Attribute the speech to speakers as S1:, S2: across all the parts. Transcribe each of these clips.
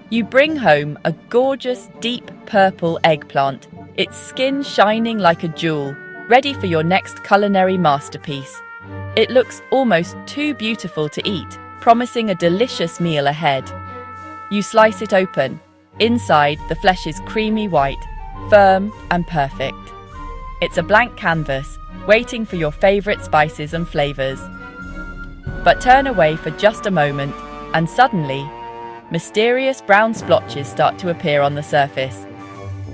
S1: You bring home a gorgeous, deep purple eggplant, its skin shining like a jewel, ready for your next culinary masterpiece. It looks almost too beautiful to eat, promising a delicious meal ahead. You slice it open. Inside, the flesh is creamy white, firm and perfect. It's a blank canvas, waiting for your favorite spices and flavors. But turn away for just a moment, and suddenly, mysterious brown splotches start to appear on the surface.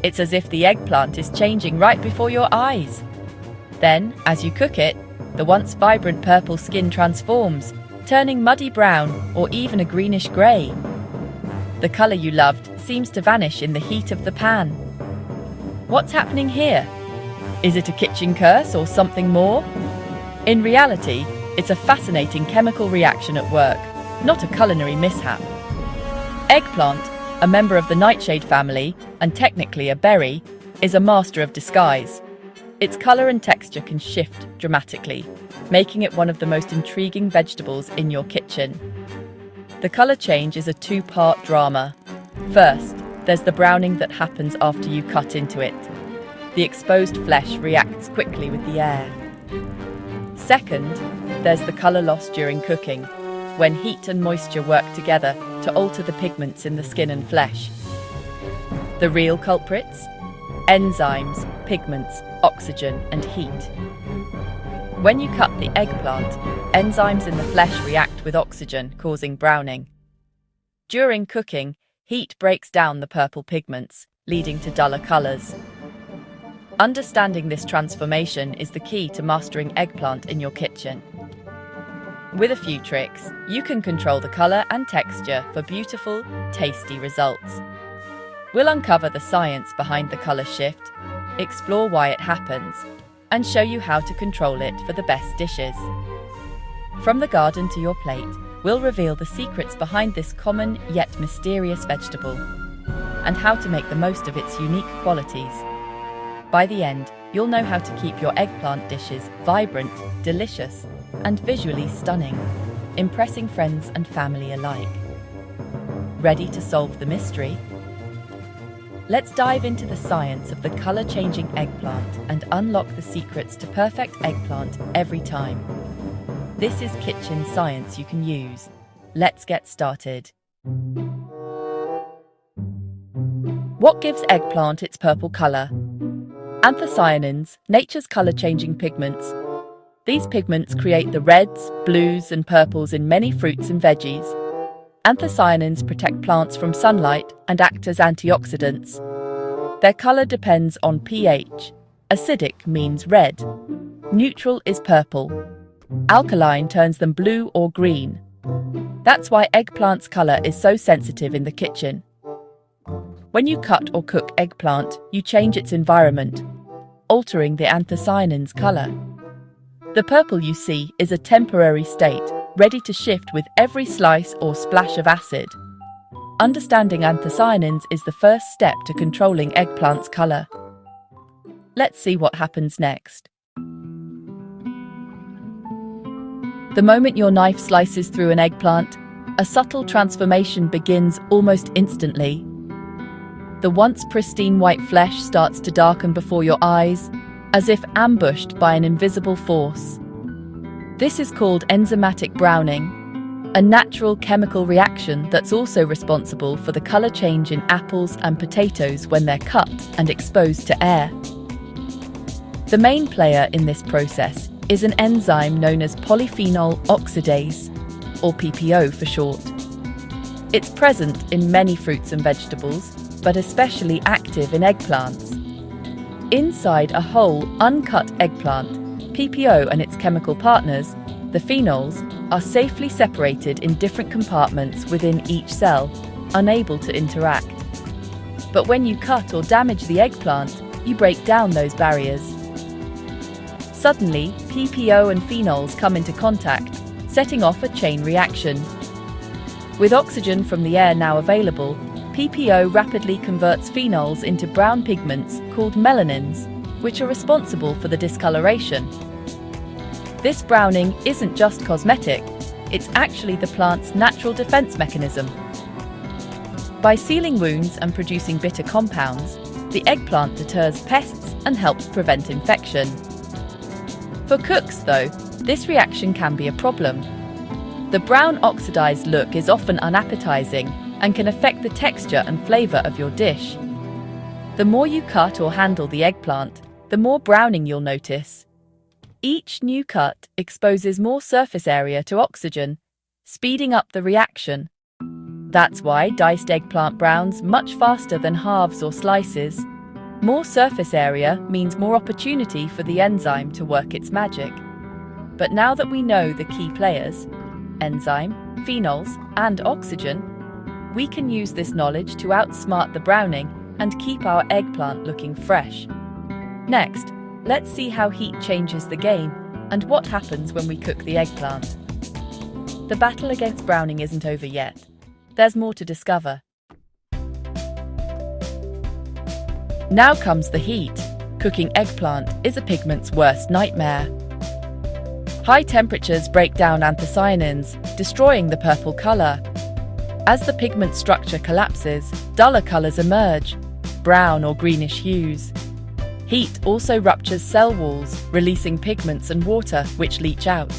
S1: It's as if the eggplant is changing right before your eyes. Then, as you cook it, the once vibrant purple skin transforms, turning muddy brown or even a greenish grey. The colour you loved seems to vanish in the heat of the pan. What's happening here? Is it a kitchen curse or something more? In reality, it's a fascinating chemical reaction at work, not a culinary mishap. Eggplant, a member of the nightshade family and technically a berry, is a master of disguise. Its colour and texture can shift dramatically, making it one of the most intriguing vegetables in your kitchen. The colour change is a two-part drama. First, there's the browning that happens after you cut into it. The exposed flesh reacts quickly with the air. Second, there's the colour loss during cooking, when heat and moisture work together to alter the pigments in the skin and flesh. The real culprits? Enzymes, pigments, oxygen, and heat. When you cut the eggplant, enzymes in the flesh react with oxygen, causing browning. During cooking, heat breaks down the purple pigments, leading to duller colours. Understanding this transformation is the key to mastering eggplant in your kitchen. With a few tricks, you can control the colour and texture for beautiful, tasty results. We'll uncover the science behind the colour shift, explore why it happens, and show you how to control it for the best dishes. From the garden to your plate, we'll reveal the secrets behind this common yet mysterious vegetable, and how to make the most of its unique qualities. By the end, you'll know how to keep your eggplant dishes vibrant, delicious, and visually stunning, impressing friends and family alike. Ready to solve the mystery? Let's dive into the science of the colour-changing eggplant and unlock the secrets to perfect eggplant every time. This is kitchen science you can use. Let's get started. What gives eggplant its purple colour? Anthocyanins, nature's colour-changing pigments. These pigments create the reds, blues, and purples in many fruits and veggies. Anthocyanins protect plants from sunlight and act as antioxidants. Their colour depends on pH. Acidic means red. Neutral is purple. Alkaline turns them blue or green. That's why eggplant's colour is so sensitive in the kitchen. When you cut or cook eggplant, you change its environment, altering the anthocyanins' colour. The purple you see is a temporary state, ready to shift with every slice or splash of acid. Understanding anthocyanins is the first step to controlling eggplant's colour. Let's see what happens next. The moment your knife slices through an eggplant, a subtle transformation begins almost instantly. The once pristine white flesh starts to darken before your eyes, as if ambushed by an invisible force. This is called enzymatic browning, a natural chemical reaction that's also responsible for the colour change in apples and potatoes when they're cut and exposed to air. The main player in this process is an enzyme known as polyphenol oxidase, or PPO for short. It's present in many fruits and vegetables, but especially active in eggplants. Inside a whole, uncut eggplant, PPO and its chemical partners, the phenols, are safely separated in different compartments within each cell, unable to interact. But when you cut or damage the eggplant, you break down those barriers. Suddenly, PPO and phenols come into contact, setting off a chain reaction. With oxygen from the air now available, PPO rapidly converts phenols into brown pigments called melanins, which are responsible for the discoloration. This browning isn't just cosmetic, it's actually the plant's natural defense mechanism. By sealing wounds and producing bitter compounds, the eggplant deters pests and helps prevent infection. For cooks, though, this reaction can be a problem. The brown oxidized look is often unappetizing and can affect the texture and flavor of your dish. The more you cut or handle the eggplant, the more browning you'll notice. Each new cut exposes more surface area to oxygen, speeding up the reaction. That's why diced eggplant browns much faster than halves or slices. More surface area means more opportunity for the enzyme to work its magic. But now that we know the key players, enzyme, phenols, and oxygen, we can use this knowledge to outsmart the browning and keep our eggplant looking fresh. Next, let's see how heat changes the game and what happens when we cook the eggplant. The battle against browning isn't over yet. There's more to discover. Now comes the heat. Cooking eggplant is a pigment's worst nightmare. High temperatures break down anthocyanins, destroying the purple color. As the pigment structure collapses, duller colors emerge, brown or greenish hues. Heat also ruptures cell walls, releasing pigments and water which leach out.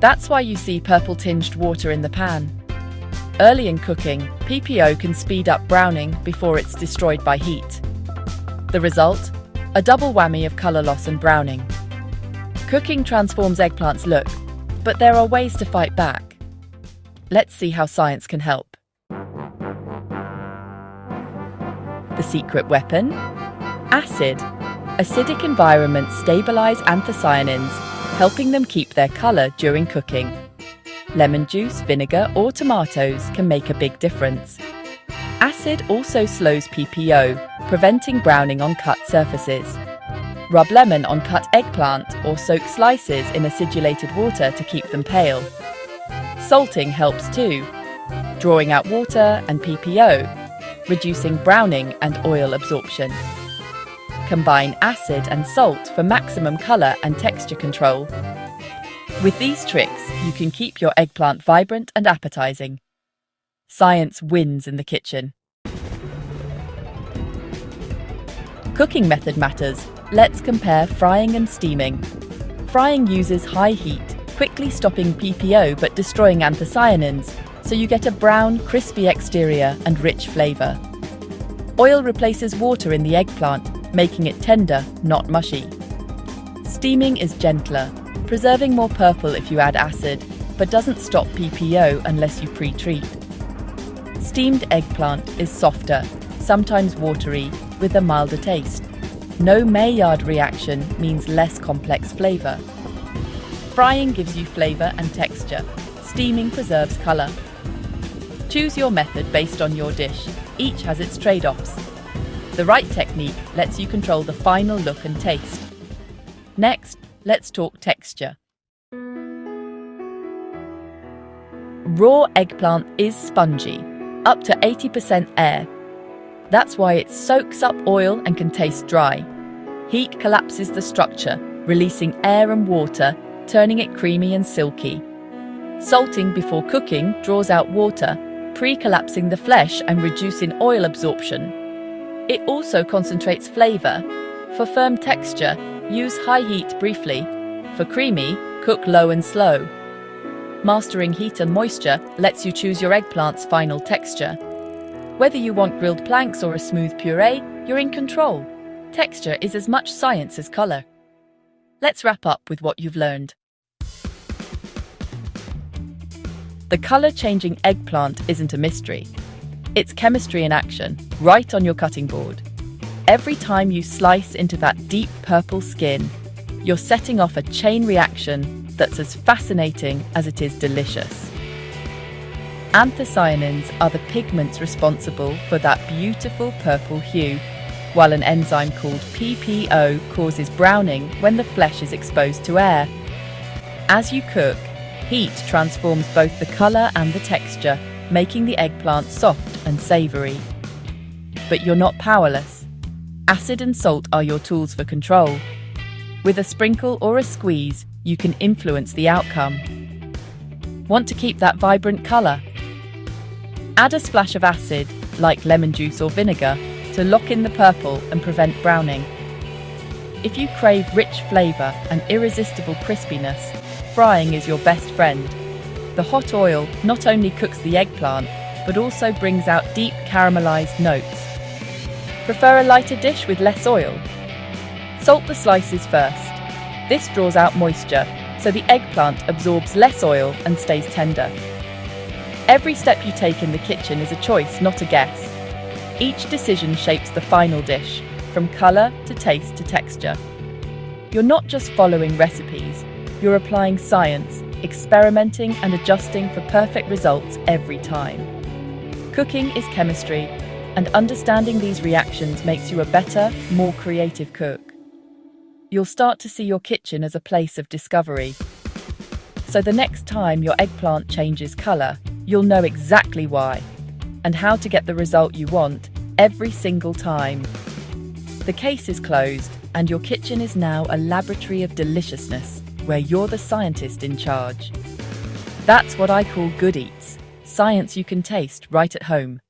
S1: That's why you see purple-tinged water in the pan. Early in cooking, PPO can speed up browning before it's destroyed by heat. The result? A double whammy of color loss and browning. Cooking transforms eggplant's look, but there are ways to fight back. Let's see how science can help. The secret weapon? Acid. Acidic environments stabilize anthocyanins, helping them keep their color during cooking. Lemon juice, vinegar, or tomatoes can make a big difference. Acid also slows PPO, preventing browning on cut surfaces. Rub lemon on cut eggplant or soak slices in acidulated water to keep them pale. Salting helps too, drawing out water and PPO, reducing browning and oil absorption. Combine acid and salt for maximum color and texture control. With these tricks, you can keep your eggplant vibrant and appetizing. Science wins in the kitchen. Cooking method matters. Let's compare frying and steaming. Frying uses high heat, quickly stopping PPO but destroying anthocyanins, so you get a brown, crispy exterior and rich flavor. Oil replaces water in the eggplant, making it tender, not mushy. Steaming is gentler, preserving more purple if you add acid, but doesn't stop PPO unless you pre-treat. Steamed eggplant is softer, sometimes watery, with a milder taste. No Maillard reaction means less complex flavor. Frying gives you flavor and texture. Steaming preserves color. Choose your method based on your dish. Each has its trade-offs. The right technique lets you control the final look and taste. Next, let's talk texture. Raw eggplant is spongy, up to 80% air. That's why it soaks up oil and can taste dry. Heat collapses the structure, releasing air and water, turning it creamy and silky. Salting before cooking draws out water, pre-collapsing the flesh and reducing oil absorption. It also concentrates flavor. For firm texture, use high heat briefly. For creamy, cook low and slow. Mastering heat and moisture lets you choose your eggplant's final texture. Whether you want grilled planks or a smooth puree, you're in control. Texture is as much science as color. Let's wrap up with what you've learned. The color-changing eggplant isn't a mystery. It's chemistry in action, right on your cutting board. Every time you slice into that deep purple skin, you're setting off a chain reaction that's as fascinating as it is delicious. Anthocyanins are the pigments responsible for that beautiful purple hue, while an enzyme called PPO causes browning when the flesh is exposed to air. As you cook, heat transforms both the color and the texture, making the eggplant soft and savory. But you're not powerless. Acid and salt are your tools for control. With a sprinkle or a squeeze, you can influence the outcome. Want to keep that vibrant color? Add a splash of acid, like lemon juice or vinegar, to lock in the purple and prevent browning. If you crave rich flavor and irresistible crispiness, frying is your best friend. The hot oil not only cooks the eggplant, but also brings out deep caramelized notes. Prefer a lighter dish with less oil? Salt the slices first. This draws out moisture, so the eggplant absorbs less oil and stays tender. Every step you take in the kitchen is a choice, not a guess. Each decision shapes the final dish, from color to taste to texture. You're not just following recipes, you're applying science, experimenting and adjusting for perfect results every time. Cooking is chemistry, and understanding these reactions makes you a better, more creative cook. You'll start to see your kitchen as a place of discovery. So the next time your eggplant changes color, you'll know exactly why, and how to get the result you want every single time. The case is closed, and your kitchen is now a laboratory of deliciousness, where you're the scientist in charge. That's what I call good eats, science you can taste right at home.